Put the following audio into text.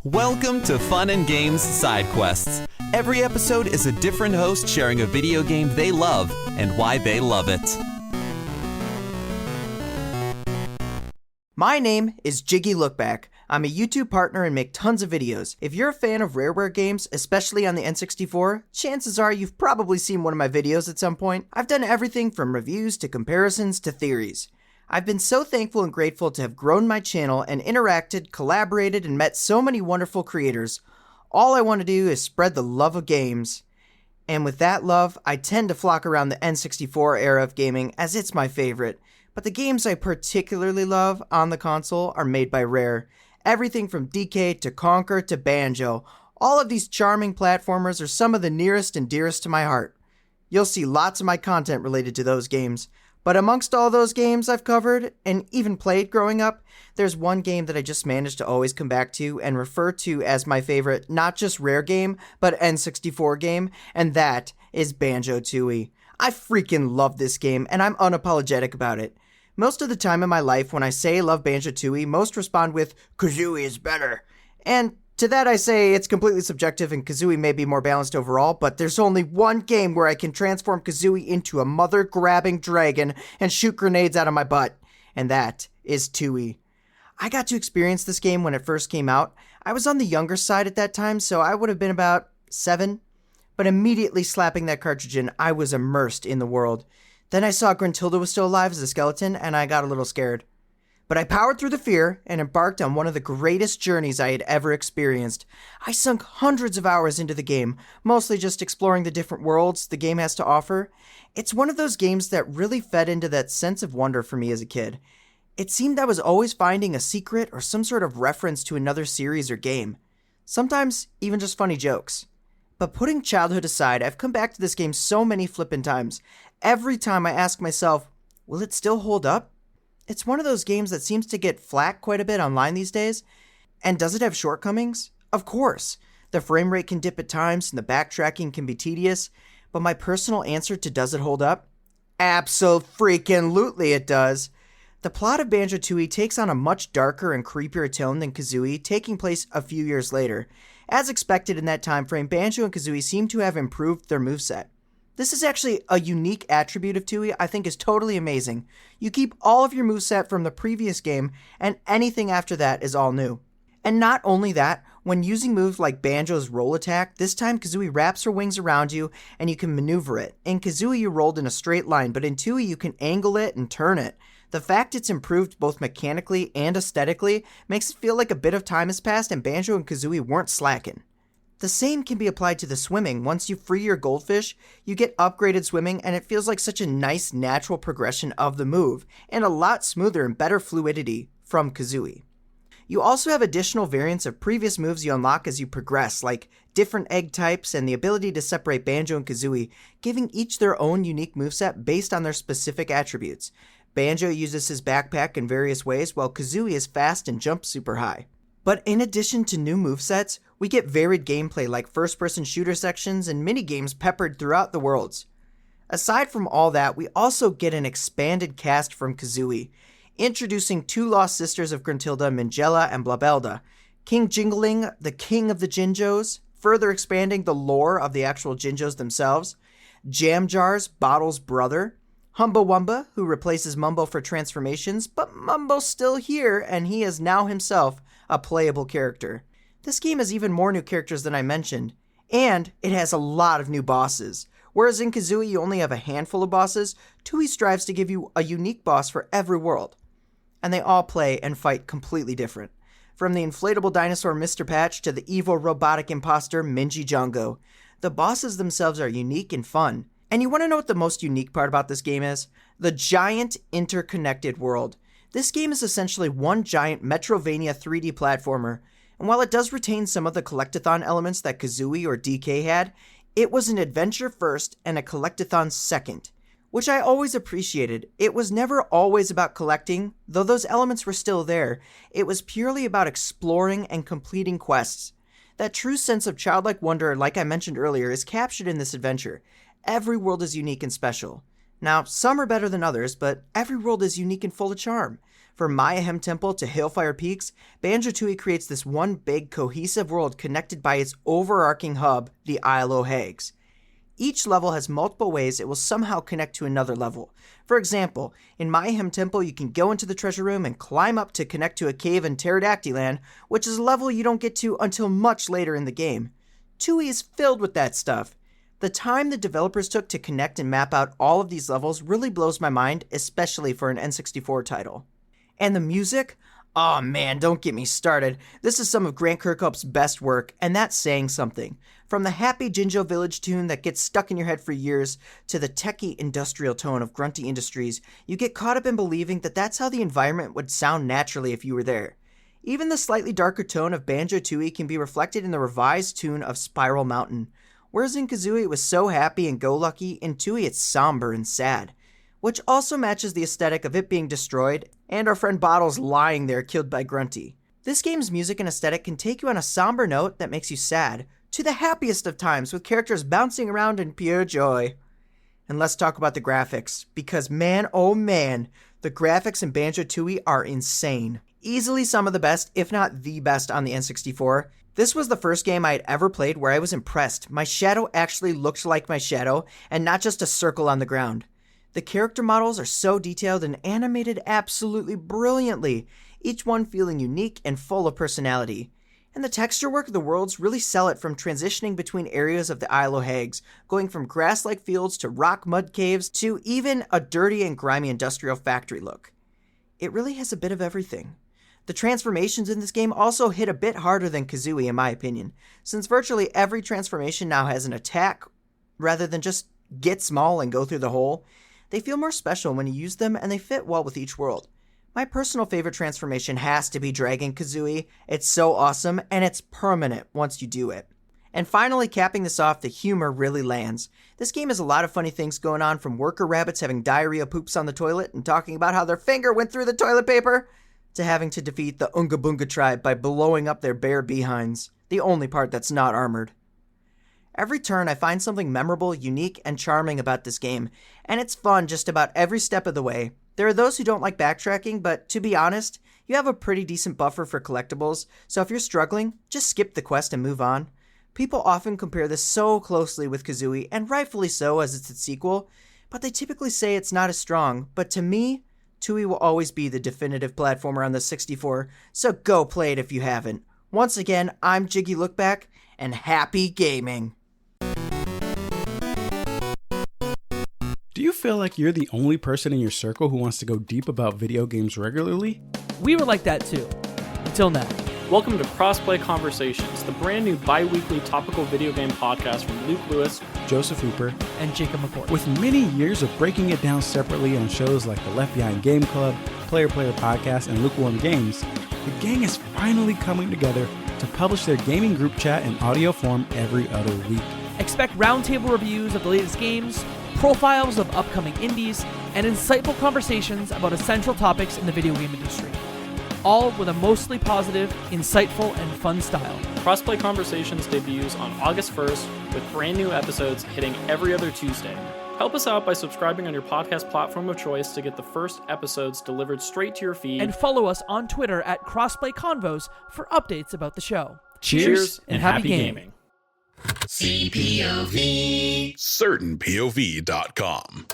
Welcome to Fun and Games Side Quests. Every episode is a different host sharing a video game they love and why they love it. My name is Jiggylookback. I'm a YouTube partner and make tons of videos. If you're a fan of Rareware games, especially on the N64, chances are you've probably seen one of my videos at some point. I've done everything from reviews to comparisons to theories. I've been so thankful and grateful to have grown my channel and interacted, collaborated, and met so many wonderful creators. All I want to do is spread the love of games. And with that love, I tend to flock around the N64 era of gaming as it's my favorite. But the games I particularly love on the console are made by Rare. Everything from DK to Conker to Banjo. All of these charming platformers are some of the nearest and dearest to my heart. You'll see lots of my content related to those games. But amongst all those games I've covered, and even played growing up, there's one game that I just managed to always come back to and refer to as my favorite, not just Rare game, but N64 game, and that is Banjo Tooie. I freaking love this game, and I'm unapologetic about it. Most of the time in my life, when I say I love Banjo Tooie, most respond with, Kazooie is better. And to that I say it's completely subjective and Kazooie may be more balanced overall, but there's only one game where I can transform Kazooie into a mother-grabbing dragon and shoot grenades out of my butt, and that is Tooie. I got to experience this game when it first came out. I was on the younger side at that time, so I would have been about 7, but immediately slapping that cartridge in, I was immersed in the world. Then I saw Gruntilda was still alive as a skeleton, and I got a little scared. But I powered through the fear and embarked on one of the greatest journeys I had ever experienced. I sunk hundreds of hours into the game, mostly just exploring the different worlds the game has to offer. It's one of those games that really fed into that sense of wonder for me as a kid. It seemed I was always finding a secret or some sort of reference to another series or game. Sometimes even just funny jokes. But putting childhood aside, I've come back to this game so many flippin' times. Every time I ask myself, will it still hold up? It's one of those games that seems to get flack quite a bit online these days. And does it have shortcomings? Of course. The frame rate can dip at times and the backtracking can be tedious. But my personal answer to does it hold up? Abso-freaking-lutely it does. The plot of Banjo Tooie takes on a much darker and creepier tone than Kazooie, taking place a few years later. As expected in that time frame, Banjo and Kazooie seem to have improved their moveset. This is actually a unique attribute of Tooie I think is totally amazing. You keep all of your moveset from the previous game, and anything after that is all new. And not only that, when using moves like Banjo's roll attack, this time Kazooie wraps her wings around you and you can maneuver it. In Kazooie you rolled in a straight line, but in Tooie you can angle it and turn it. The fact it's improved both mechanically and aesthetically makes it feel like a bit of time has passed and Banjo and Kazooie weren't slacking. The same can be applied to the swimming. Once you free your goldfish, you get upgraded swimming and it feels like such a nice natural progression of the move, and a lot smoother and better fluidity from Kazooie. You also have additional variants of previous moves you unlock as you progress, like different egg types and the ability to separate Banjo and Kazooie, giving each their own unique moveset based on their specific attributes. Banjo uses his backpack in various ways, while Kazooie is fast and jumps super high. But in addition to new movesets, we get varied gameplay like first-person shooter sections and minigames peppered throughout the worlds. Aside from all that, we also get an expanded cast from Kazooie, introducing 2 lost sisters of Gruntilda, Minjella and Blabelda, King Jingling, the king of the Jinjos, further expanding the lore of the actual Jinjos themselves, Jam Jars, Bottle's brother, Humba Wumba, who replaces Mumbo for transformations, but Mumbo's still here and he is now himself a playable character. This game has even more new characters than I mentioned, and it has a lot of new bosses. Whereas in Kazooie you only have a handful of bosses, Tooie strives to give you a unique boss for every world. And they all play and fight completely different. From the inflatable dinosaur Mr. Patch to the evil robotic imposter Minji Jungo. The bosses themselves are unique and fun. And you want to know what the most unique part about this game is? The giant interconnected world. This game is essentially one giant Metrovania 3D platformer, and while it does retain some of the collectathon elements that Kazooie or DK had, it was an adventure first and a collectathon second, which I always appreciated. It was never always about collecting, though those elements were still there. It was purely about exploring and completing quests. That true sense of childlike wonder, like I mentioned earlier, is captured in this adventure. Every world is unique and special. Now, some are better than others, but every world is unique and full of charm. From Mayhem Temple to Hailfire Peaks, Banjo Tooie creates this one big, cohesive world connected by its overarching hub, the Isle o' Hags. Each level has multiple ways it will somehow connect to another level. For example, in Mayhem Temple, you can go into the treasure room and climb up to connect to a cave in Pterodactyland, which is a level you don't get to until much later in the game. Tooie is filled with that stuff. The time the developers took to connect and map out all of these levels really blows my mind, especially for an N64 title. And the music? Oh man, don't get me started. This is some of Grant Kirkhope's best work, and that's saying something. From the happy Jinjo Village tune that gets stuck in your head for years, to the techie industrial tone of Grunty Industries, you get caught up in believing that that's how the environment would sound naturally if you were there. Even the slightly darker tone of Banjo Tooie can be reflected in the revised tune of Spiral Mountain. Whereas in Kazooie it was so happy and go-lucky, in Tooie it's somber and sad. Which also matches the aesthetic of it being destroyed, and our friend Bottles lying there killed by Grunty. This game's music and aesthetic can take you on a somber note that makes you sad, to the happiest of times with characters bouncing around in pure joy. And let's talk about the graphics, because man oh man, the graphics in Banjo Tooie are insane. Easily some of the best, if not the best on the N64. This was the first game I had ever played where I was impressed. My shadow actually looked like my shadow, and not just a circle on the ground. The character models are so detailed and animated absolutely brilliantly, each one feeling unique and full of personality. And the texture work of the worlds really sell it, from transitioning between areas of the Isle o' Hags, going from grass-like fields to rock mud caves to even a dirty and grimy industrial factory look. It really has a bit of everything. The transformations in this game also hit a bit harder than Kazooie in my opinion, since virtually every transformation now has an attack rather than just get small and go through the hole. They feel more special when you use them, and they fit well with each world. My personal favorite transformation has to be Dragon Kazooie. It's so awesome, and it's permanent once you do it. And finally, capping this off, the humor really lands. This game has a lot of funny things going on, from worker rabbits having diarrhea poops on the toilet and talking about how their finger went through the toilet paper, to having to defeat the Oonga Boonga tribe by blowing up their bare behinds, the only part that's not armored. Every turn I find something memorable, unique, and charming about this game, and it's fun just about every step of the way. There are those who don't like backtracking, but to be honest, you have a pretty decent buffer for collectibles, so if you're struggling, just skip the quest and move on. People often compare this so closely with Kazooie, and rightfully so as it's its sequel, but they typically say it's not as strong. But to me, Tooie will always be the definitive platformer on the 64, so go play it if you haven't. Once again, I'm Jiggylookback, and happy gaming! Do you feel like you're the only person in your circle who wants to go deep about video games regularly? We were like that too, until now. Welcome to Crossplay Conversations, the brand new bi-weekly topical video game podcast from Luke Lewis, Joseph Hooper, And Jacob McCord. with many years of breaking it down separately on shows like the Left Behind Game Club, Player Podcast, and Lukewarm Games, the gang is finally coming together to publish their gaming group chat in audio form every other week. Expect roundtable reviews of the latest games, profiles of upcoming indies, and insightful conversations about essential topics in the video game industry. All with a mostly positive, insightful, and fun style. Crossplay Conversations debuts on August 1st with brand new episodes hitting every other Tuesday. Help us out by subscribing on your podcast platform of choice to get the first episodes delivered straight to your feed. And follow us on Twitter at Crossplay Convos for updates about the show. Cheers and happy gaming. CPOV. CertainPOV.com.